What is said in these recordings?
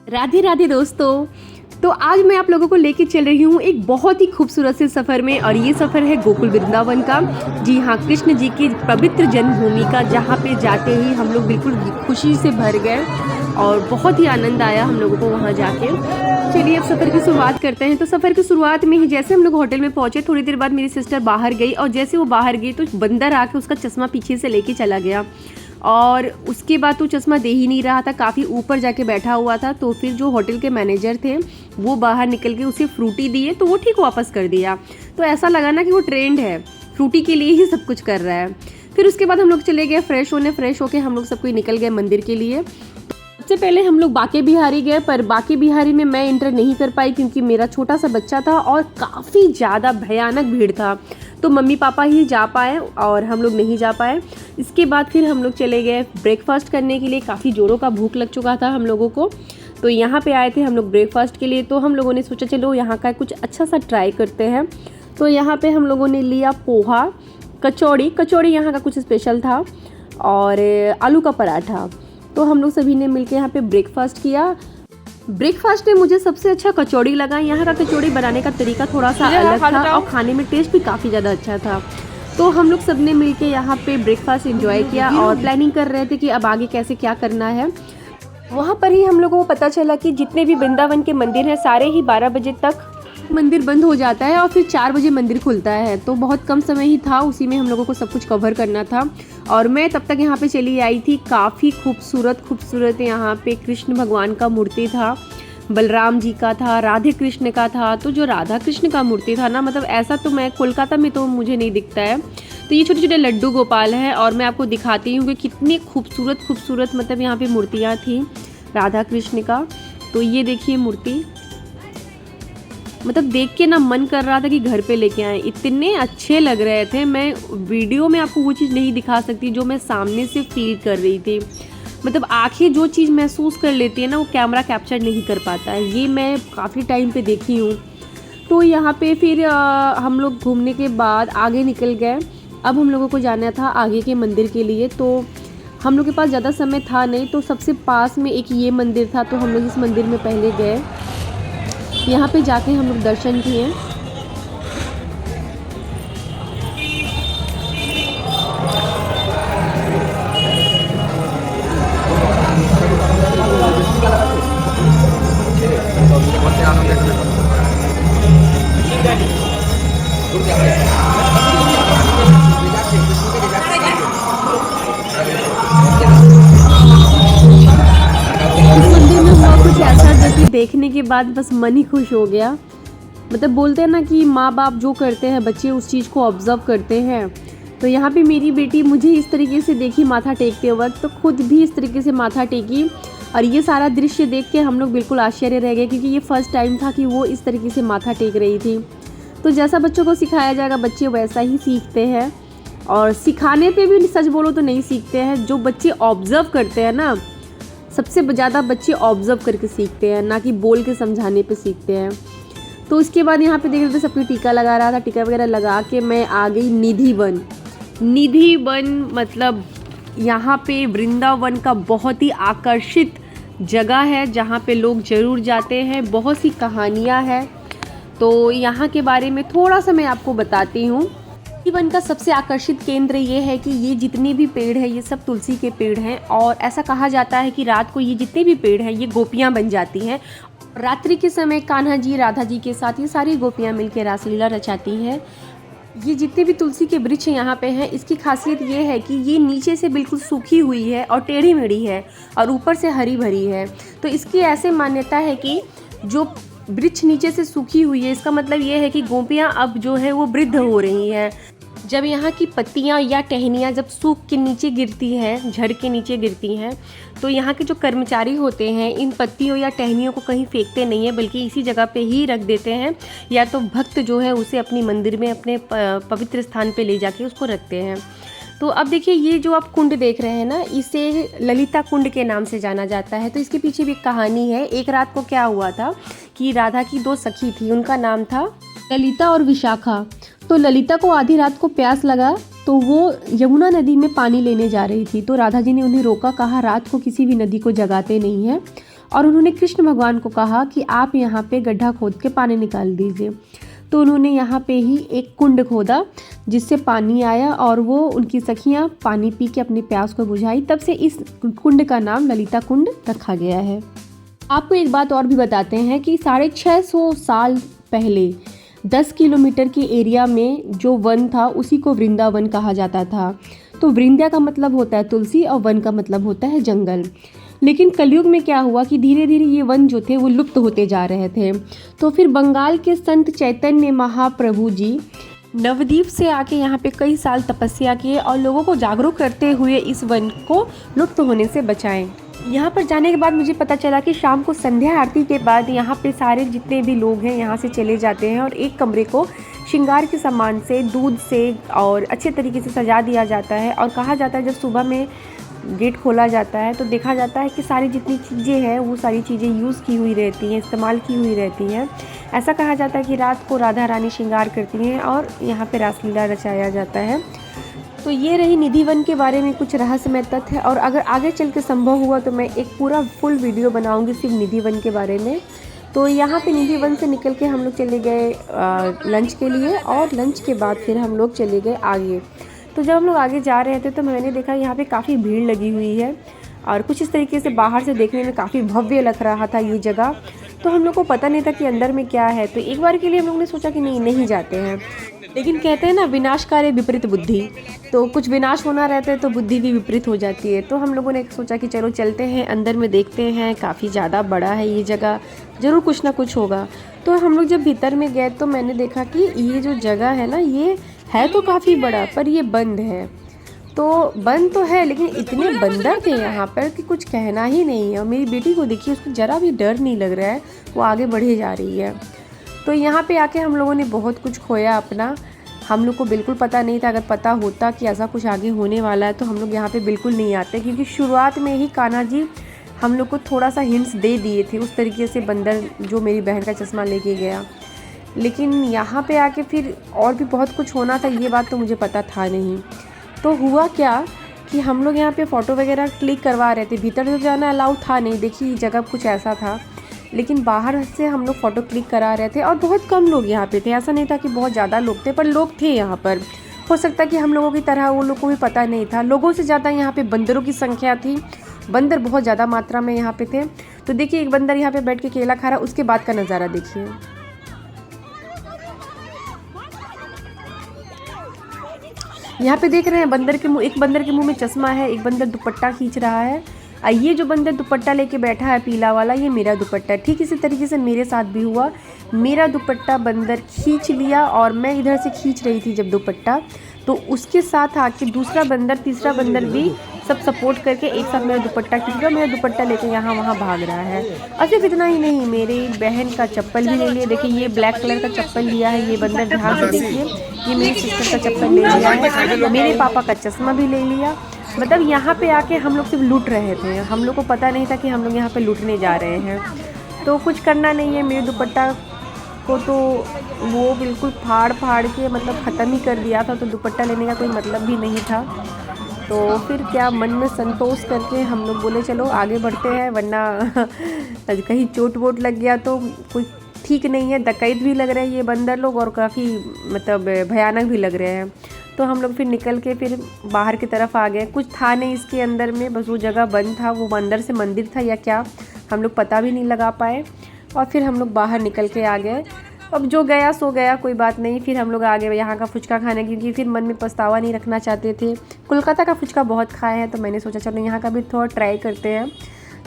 राधे राधे दोस्तों। तो आज मैं आप लोगों को लेके चल रही हूँ एक बहुत ही खूबसूरत से सफ़र में, और ये सफ़र है गोकुल वृंदावन का। जी हाँ, कृष्ण जी की पवित्र जन्मभूमि का, जहाँ पे जाते ही हम लोग बिल्कुल खुशी से भर गए और बहुत ही आनंद आया हम लोगों को वहाँ जाके। चलिए अब सफ़र की शुरुआत करते हैं। तो सफ़र की शुरुआत में ही जैसे हम लोग होटल में पहुँचे, थोड़ी देर बाद मेरी सिस्टर बाहर गई, और जैसे वो बाहर गई तो बंदर आके उसका चश्मा पीछे से लेके चला गया, और उसके बाद तो चश्मा दे ही नहीं रहा था, काफ़ी ऊपर जाके बैठा हुआ था। तो फिर जो होटल के मैनेजर थे वो बाहर निकल के उसे फ्रूटी दिए, तो वो ठीक वापस कर दिया। तो ऐसा लगा ना कि वो ट्रेंड है, फ्रूटी के लिए ही सब कुछ कर रहा है। फिर उसके बाद हम लोग चले गए फ्रेश होने। फ्रेश होके हम लोग सब कोई निकल गए मंदिर के लिए। सबसे पहले हम लोग बाके बिहारी गए, पर बाके बिहारी में मैं इंटर नहीं कर पाई क्योंकि मेरा छोटा सा बच्चा था और काफ़ी ज़्यादा भयानक भीड़ था। तो मम्मी पापा ही जा पाए और हम लोग नहीं जा पाए। इसके बाद फिर हम लोग चले गए ब्रेकफास्ट करने के लिए। काफ़ी ज़ोरों का भूख लग चुका था हम लोगों को, तो यहाँ पे आए थे हम लोग ब्रेकफास्ट के लिए। तो हम लोगों ने सोचा चलो यहाँ का कुछ अच्छा सा ट्राई करते हैं। तो यहाँ पे हम लोगों ने लिया पोहा, कचौड़ी यहाँ का कुछ स्पेशल था, और आलू का पराठा। तो हम लोग सभी ने मिलकर यहाँ पे ब्रेकफास्ट किया। ब्रेकफास्ट में मुझे सबसे अच्छा कचौड़ी लगा। यहाँ का कचौड़ी बनाने का तरीका थोड़ा सा अलग था और खाने में टेस्ट भी काफ़ी ज़्यादा अच्छा था। तो हम लोग सब ने मिलके यहाँ पे ब्रेकफास्ट एंजॉय किया और प्लानिंग कर रहे थे कि अब आगे कैसे क्या करना है। वहाँ पर ही हम लोगों को पता चला कि जितने भी वृंदावन के मंदिर हैं सारे ही 12 बजे तक मंदिर बंद हो जाता है और फिर 4 बजे मंदिर खुलता है। तो बहुत कम समय ही था, उसी में हम लोगों को सब कुछ कवर करना था। और मैं तब तक यहाँ पे चली आई थी। काफ़ी खूबसूरत यहाँ पे कृष्ण भगवान का मूर्ति था, बलराम जी का था, राधे कृष्ण का था। तो जो राधा कृष्ण का मूर्ति था ना, मतलब ऐसा तो मैं कोलकाता में तो मुझे नहीं दिखता है। तो ये छोटे छोटे लड्डू गोपाल हैं, और मैं आपको दिखाती हूँ कि कितनी खूबसूरत मतलब यहाँ पे मूर्तियाँ थी राधा कृष्ण का। तो ये देखिए मूर्ति, मतलब देख के ना मन कर रहा था कि घर पे लेके आए, इतने अच्छे लग रहे थे। मैं वीडियो में आपको वो चीज़ नहीं दिखा सकती जो मैं सामने से फील कर रही थी। मतलब आंखें जो चीज़ महसूस कर लेती है ना, वो कैमरा कैप्चर नहीं कर पाता है। ये मैं काफ़ी टाइम पे देखी हूँ। तो यहाँ पे फिर हम लोग घूमने के बाद आगे निकल गए। अब हम लोगों को जाना था आगे के मंदिर के लिए। तो हम लोग के पास ज़्यादा समय था नहीं, तो सबसे पास में एक ये मंदिर था, तो हम लोग इस मंदिर में पहले गए। यहाँ पे जाके हम लोग दर्शन किए। इस मंदिर में हुआ कुछ ऐसा जो कि देखने के बाद बस मन ही खुश हो गया। मतलब बोलते हैं ना कि माँ बाप जो करते हैं बच्चे उस चीज़ को ऑब्जर्व करते हैं। तो यहाँ पे मेरी बेटी मुझे इस तरीके से देखी माथा टेकते वक्त, तो खुद भी इस तरीके से माथा टेकी। और ये सारा दृश्य देख के हम लोग बिल्कुल आश्चर्य रह गए, क्योंकि ये फर्स्ट टाइम था कि वो इस तरीके से माथा टेक रही थी। तो जैसा बच्चों को सिखाया जाएगा बच्चे वैसा ही सीखते हैं, और सिखाने पे भी सच बोलो तो नहीं सीखते हैं। जो बच्चे ऑब्जर्व करते हैं ना, सबसे ज़्यादा बच्चे ऑब्जर्व करके सीखते हैं, ना कि बोल के समझाने पे सीखते हैं। तो उसके बाद यहाँ पे देख रहे थे सबको टीका लगा रहा था। टीका वगैरह लगा के मैं आ गई निधि वन मतलब यहाँ पे वृंदावन का बहुत ही आकर्षित जगह है, जहाँ पे लोग ज़रूर जाते हैं। बहुत सी कहानियाँ हैं, तो यहाँ के बारे में थोड़ा सा मैं आपको बताती हूँ। वन का सबसे आकर्षित केंद्र ये है कि ये जितने भी पेड़ हैं ये सब तुलसी के पेड़ हैं, और ऐसा कहा जाता है कि रात को ये जितने भी पेड़ हैं ये गोपियाँ बन जाती हैं। रात्रि के समय कान्हा जी राधा जी के साथ ये सारी गोपियाँ मिलकर रासलीला रचाती हैं। ये जितने भी तुलसी के वृक्ष यहाँ पे हैं, इसकी खासियत ये है कि ये नीचे से बिल्कुल सूखी हुई है और टेढ़ी मेढ़ी है, और ऊपर से हरी भरी है। तो इसकी ऐसे मान्यता है कि जो वृक्ष नीचे से सूखी हुई है, इसका मतलब ये है कि गोपियाँ अब जो है वो वृद्ध हो रही हैं। जब यहाँ की पत्तियाँ या टहनियाँ जब सूख के नीचे गिरती हैं, झड़ के नीचे गिरती हैं, तो यहाँ के जो कर्मचारी होते हैं इन पत्तियों या टहनियों को कहीं फेंकते नहीं हैं, बल्कि इसी जगह पे ही रख देते हैं, या तो भक्त जो है उसे अपनी मंदिर में अपने पवित्र स्थान पे ले जाके उसको रखते हैं। तो अब देखिए, ये जो आप कुंड देख रहे हैं ना, इसे ललिता कुंड के नाम से जाना जाता है। तो इसके पीछे भी एक कहानी है। एक रात को क्या हुआ था कि राधा की 2 सखी थी, उनका नाम था ललिता और विशाखा। तो ललिता को आधी रात को प्यास लगा, तो वो यमुना नदी में पानी लेने जा रही थी। तो राधा जी ने उन्हें रोका, कहा रात को किसी भी नदी को जगाते नहीं है। और उन्होंने कृष्ण भगवान को कहा कि आप यहाँ पे गड्ढा खोद के पानी निकाल दीजिए। तो उन्होंने यहाँ पे ही एक कुंड खोदा जिससे पानी आया और वो उनकी सखियाँ पानी पी के अपनी प्यास को बुझाई। तब से इस कुंड का नाम ललिता कुंड रखा गया है। आपको एक बात और भी बताते हैं कि 650 साल पहले 10 किलोमीटर के एरिया में जो वन था उसी को वृंदावन कहा जाता था। तो वृंदा का मतलब होता है तुलसी और वन का मतलब होता है जंगल। लेकिन कलयुग में क्या हुआ कि धीरे धीरे ये वन जो थे वो लुप्त होते जा रहे थे। तो फिर बंगाल के संत चैतन्य महाप्रभु जी नवद्वीप से आके यहाँ पे कई साल तपस्या किए और लोगों को जागरूक करते हुए इस वन को लुप्त होने से बचाएं। यहाँ पर जाने के बाद मुझे पता चला कि शाम को संध्या आरती के बाद यहाँ पे सारे जितने भी लोग हैं यहाँ से चले जाते हैं और एक कमरे को श्रृंगार के सामान से, दूध से और अच्छे तरीके से सजा दिया जाता है। और कहा जाता है जब सुबह में गेट खोला जाता है तो देखा जाता है कि सारी जितनी चीज़ें हैं वो सारी चीज़ें यूज़ की हुई रहती हैं, इस्तेमाल की हुई रहती हैं। ऐसा कहा जाता है कि रात को राधा रानी श्रृंगार करती हैं और यहाँ पे रासलीला रचाया जाता है। तो ये रही निधि वन के बारे में कुछ रहस्यमय तथ्य। और अगर आगे चल के संभव हुआ तो मैं एक पूरा फुल वीडियो बनाऊँगी सिर्फ निधि वन के बारे में। तो यहाँ पे निधि वन से निकल के हम लोग चले गए लंच के लिए और लंच के बाद फिर हम लोग चले गए आगे। तो जब हम लोग आगे जा रहे थे तो मैंने देखा यहाँ पे काफ़ी भीड़ लगी हुई है और कुछ इस तरीके से बाहर से देखने में काफ़ी भव्य लग रहा था ये जगह। तो हम लोग को पता नहीं था कि अंदर में क्या है। तो एक बार के लिए हम लोग ने सोचा कि नहीं जाते हैं। लेकिन कहते हैं ना विनाशकारी विपरीत बुद्धि, तो कुछ विनाश होना रहता है तो बुद्धि भी विपरीत हो जाती है। तो हम लोगों ने सोचा कि चलो चलते हैं अंदर में देखते हैं, काफ़ी ज़्यादा बड़ा है ये जगह, ज़रूर कुछ ना कुछ होगा। तो हम लोग जब भीतर में गए तो मैंने देखा कि ये जो जगह है ना ये है तो काफ़ी बड़ा पर ये बंद है। तो बंद तो है लेकिन इतने बंदर थे यहाँ पर कि कुछ कहना ही नहीं है। और मेरी बेटी को देखिए, उसको ज़रा भी डर नहीं लग रहा है, वो आगे बढ़े जा रही है। तो यहाँ पे आके हम लोगों ने बहुत कुछ खोया अपना। हम लोग को बिल्कुल पता नहीं था, अगर पता होता कि ऐसा कुछ आगे होने वाला है तो हम लोग यहाँ पे बिल्कुल नहीं आते, क्योंकि शुरुआत में ही कान्हा जी हम लोग को थोड़ा सा हिंट्स दे दिए थे उस तरीके से बंदर जो मेरी बहन का चश्मा लेके गया। लेकिन यहाँ पे आके फिर और भी बहुत कुछ होना था, ये बात तो मुझे पता था नहीं। तो हुआ क्या कि हम लोग यहाँ पे फ़ोटो वगैरह क्लिक करवा रहे थे। भीतर तो जाना अलाउ था नहीं, देखिए जगह कुछ ऐसा था। लेकिन बाहर से हम लोग फ़ोटो क्लिक करा रहे थे और बहुत कम लोग यहाँ पे थे। ऐसा नहीं था कि बहुत ज़्यादा लोग थे, पर लोग थे यहाँ पर। हो सकता है कि हम लोगों की तरह वो लोग को भी पता नहीं था। लोगों से ज़्यादा यहाँ पे बंदरों की संख्या थी। बंदर बहुत ज़्यादा मात्रा में यहाँ पे थे। तो देखिए एक बंदर यहाँ पे बैठ के केला खा रहा है, उसके बाद का नज़ारा देखिए। यहाँ पे देख रहे हैं बंदर के मुंह, एक बंदर के मुंह में चश्मा है, एक बंदर दुपट्टा खींच रहा है। ये जो बंदर दुपट्टा लेके बैठा है पीला वाला, ये मेरा दुपट्टा है। ठीक इसी तरीके से मेरे साथ भी हुआ। मेरा दुपट्टा बंदर खींच लिया और मैं इधर से खींच रही थी जब दुपट्टा, तो उसके साथ आके दूसरा बंदर, तीसरा बंदर भी सब सपोर्ट करके एक साथ मेरा दुपट्टा खींच लिया। मेरा दुपट्टा लेके यहाँ वहाँ भाग रहा है। और सिर्फ इतना ही नहीं, मेरी बहन का चप्पल भी ले लिया। देखिए ये ब्लैक कलर का चप्पल लिया है ये बंदर, ध्यान से देखिए। ये मेरी सिस्टर का चप्पल ले लिया है। मेरे पापा का चश्मा भी ले लिया। मतलब यहाँ पे आके हम लोग सिर्फ लूट रहे थे। हम लोग को पता नहीं था कि हम लोग यहाँ पे लूटने जा रहे हैं। तो कुछ करना नहीं है, मेरे दुपट्टा को तो वो बिल्कुल फाड़ के मतलब ख़त्म ही कर दिया था। तो दुपट्टा लेने का कोई मतलब भी नहीं था। तो फिर क्या, मन में संतोष करके हम लोग बोले चलो आगे बढ़ते हैं, वरना कहीं चोट वोट लग गया तो कोई ठीक नहीं है। डकैत भी लग रहे हैं ये बंदर लोग और काफ़ी मतलब भयानक भी लग रहे हैं। तो हम लोग फिर निकल के फिर बाहर की तरफ आ गए। कुछ था नहीं इसके अंदर में, बस वो जगह बंद था। वो अंदर से मंदिर था या क्या, हम लोग पता भी नहीं लगा पाए। और फिर हम लोग बाहर निकल के आ गए। अब जो गया सो गया, कोई बात नहीं। फिर हम लोग आ गए यहाँ का फुचका खाने, क्योंकि फिर मन में पछतावा नहीं रखना चाहते थे। कोलकाता का फुचका बहुत खाए हैं तो मैंने सोचा चलो यहाँ का भी थोड़ा ट्राई करते हैं।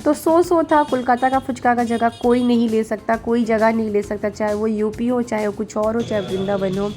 तो सो था, कोलकाता का फुचका का जगह कोई नहीं ले सकता, कोई जगह नहीं ले सकता, चाहे वो यूपी हो, चाहे वो कुछ और हो, चाहे वृंदावन हो।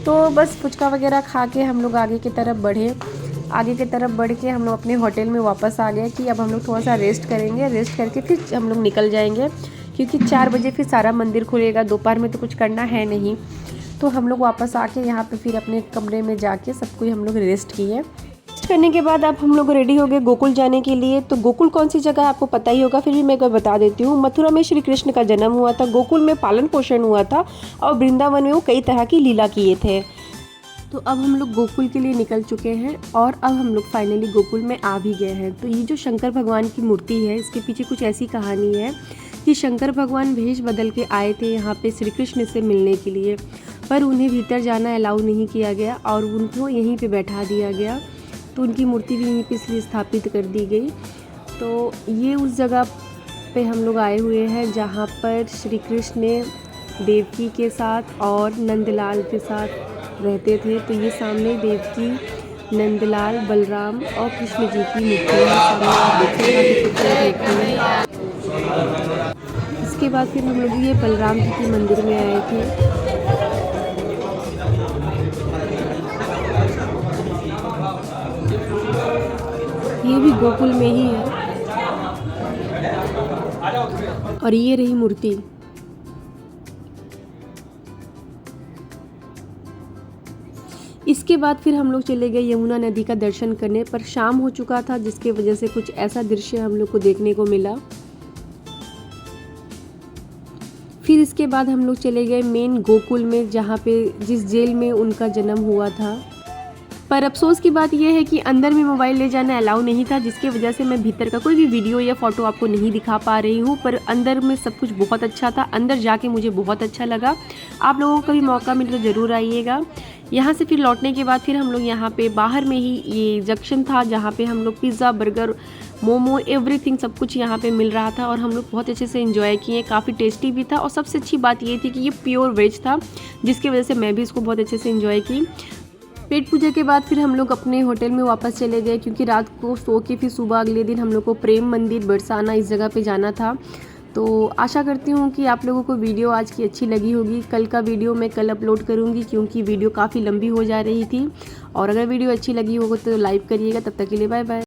तो बस फुचका वगैरह खा के हम लोग आगे की तरफ बढ़े। आगे की तरफ बढ़ के हम लोग अपने होटल में वापस आ गए कि अब हम लोग थोड़ा सा रेस्ट करेंगे। रेस्ट करके फिर हम लोग निकल जाएंगे, क्योंकि 4 बजे फिर सारा मंदिर खुलेगा। दोपहर में तो कुछ करना है नहीं। तो हम लोग वापस आके यहाँ पे फिर अपने कमरे में जाके सब कोई हम लोग रेस्ट किए। रेस्ट करने के बाद अब हम लोग रेडी हो गए गोकुल जाने के लिए। तो गोकुल कौन सी जगह आपको पता ही होगा, फिर भी मैं एक बार बता देती हूँ। मथुरा में श्री कृष्ण का जन्म हुआ था, गोकुल में पालन पोषण हुआ था और वृंदावन में वो कई तरह की लीला किए थे। तो अब हम लोग गोकुल के लिए निकल चुके हैं और अब हम लोग फाइनली गोकुल में आ भी गए हैं। तो ये जो शंकर भगवान की मूर्ति है, इसके पीछे कुछ ऐसी कहानी है कि शंकर भगवान भेष बदल के आए थे यहाँ पे श्री कृष्ण से मिलने के लिए, पर उन्हें भीतर जाना अलाउ नहीं किया गया और उनको यहीं पे बैठा दिया गया। तो उनकी मूर्ति भी यहीं पे इसलिए स्थापित कर दी गई। तो ये उस जगह पे हम लोग आए हुए हैं जहाँ पर श्री कृष्ण देवकी के साथ और नंदलाल के साथ रहते थे। तो ये सामने देवकी, नंदलाल, बलराम और कृष्ण जी की मूर्ति है, सामने आप देख रहे हैं। इसके बाद फिर हम लोग ये बलराम जी के मंदिर में आए थे। ये भी गोकुल में ही है और ये रही मूर्ति। इसके बाद फिर हम लोग चले गए यमुना नदी का दर्शन करने, पर शाम हो चुका था जिसके वजह से कुछ ऐसा दृश्य हम लोग को देखने को मिला। फिर इसके बाद हम लोग चले गए मेन गोकुल में, जहाँ पे जिस जेल में उनका जन्म हुआ था। पर अफसोस की बात यह है कि अंदर में मोबाइल ले जाना अलाउ नहीं था, जिसकी वजह से मैं भीतर का कोई भी वीडियो या फ़ोटो आपको नहीं दिखा पा रही हूँ। पर अंदर में सब कुछ बहुत अच्छा था, अंदर जाके मुझे बहुत अच्छा लगा। आप लोगों को भी मौका मिले तो ज़रूर आइएगा। यहाँ से फिर लौटने के बाद फिर हम लोग यहाँ पे बाहर में ही ये जंक्शन था जहाँ पे हम लोग पिज़्ज़ा, बर्गर, मोमो, एवरीथिंग सब कुछ यहाँ पे मिल रहा था और हम लोग बहुत अच्छे से एंजॉय किए। काफ़ी टेस्टी भी था और सबसे अच्छी बात ये थी कि ये प्योर वेज था, जिसकी वजह से मैं भी इसको बहुत अच्छे से एंजॉय की। पेट पूजा के बाद फिर हम लोग अपने होटल में वापस चले गए, क्योंकि रात को सो के फिर सुबह अगले दिन हम लोग को प्रेम मंदिर बरसाना इस जगह पे जाना था। तो आशा करती हूँ कि आप लोगों को वीडियो आज की अच्छी लगी होगी। कल का वीडियो मैं कल अपलोड करूँगी, क्योंकि वीडियो काफ़ी लंबी हो जा रही थी। और अगर वीडियो अच्छी लगी होगी तो लाइक करिएगा। तब तक के लिए बाय बाय।